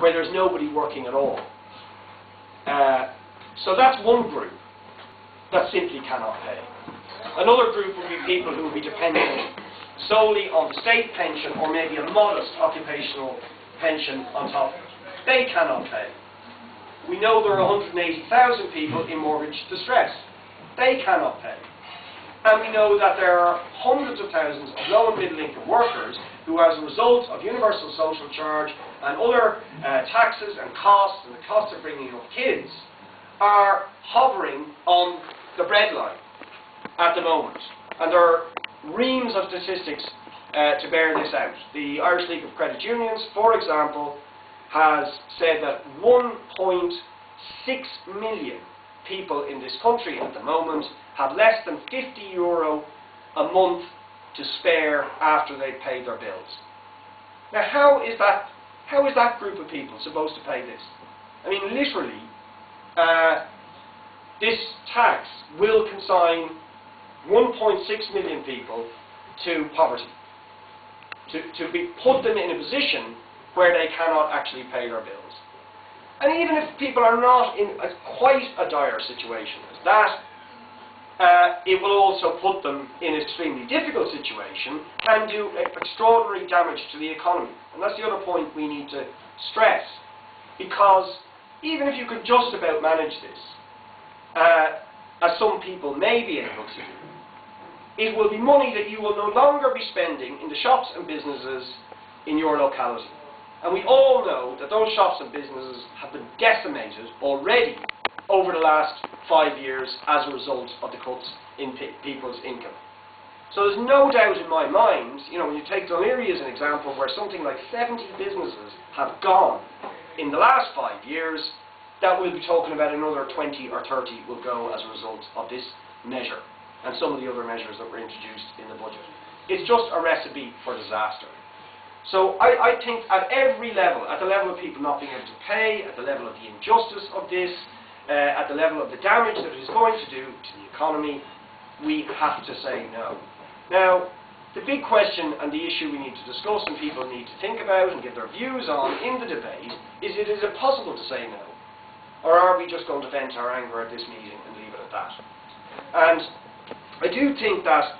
where there's nobody working at all. So that's one group that simply cannot pay. Another group would be people who would be dependent solely on the state pension or maybe a modest occupational pension on top of it. They cannot pay. We know there are 180,000 people in mortgage distress. They cannot pay. And we know that there are hundreds of thousands of low and middle income workers who, as a result of universal social charge and other taxes and costs and the cost of bringing up kids, are hovering on the breadline at the moment. And there are reams of statistics to bear this out. The Irish League of Credit Unions, for example, has said that 1.6 million people in this country at the moment have less than €50 a month to spare after they've paid their bills. Now, how is that group of people supposed to pay this? I mean, literally, this tax will consign 1.6 million people to poverty, to put them in a position where they cannot actually pay their bills. And even if people are not in quite a dire situation as that, it will also put them in an extremely difficult situation and do extraordinary damage to the economy. And that's the other point we need to stress, because even if you could just about manage this, as some people may be able to do, it will be money that you will no longer be spending in the shops and businesses in your locality. And we all know that those shops and businesses have been decimated already over the last 5 years as a result of the cuts in people's income. So there's no doubt in my mind, you know, when you take Dunleary as an example, where something like 70 businesses have gone in the last 5 years, that we'll be talking about another 20 or 30 will go as a result of this measure and some of the other measures that were introduced in the budget. It's just a recipe for disaster. So I think at every level, at the level of people not being able to pay, at the level of the injustice of this, at the level of the damage that it is going to do to the economy, we have to say no. Now, the big question and the issue we need to discuss and people need to think about and give their views on in the debate is it possible to say no? Or are we just going to vent our anger at this meeting and leave it at that? And I do think that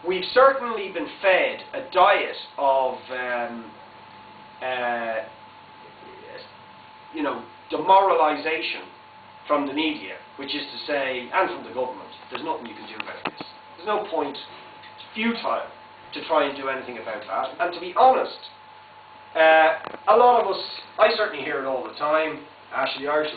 we've certainly been fed a diet of, demoralisation from the media, which is to say, and from the government, there's nothing you can do about this. There's no point. It's futile to try and do anything about that. And to be honest, a lot of us, I certainly hear it all the time, Ashley, Irish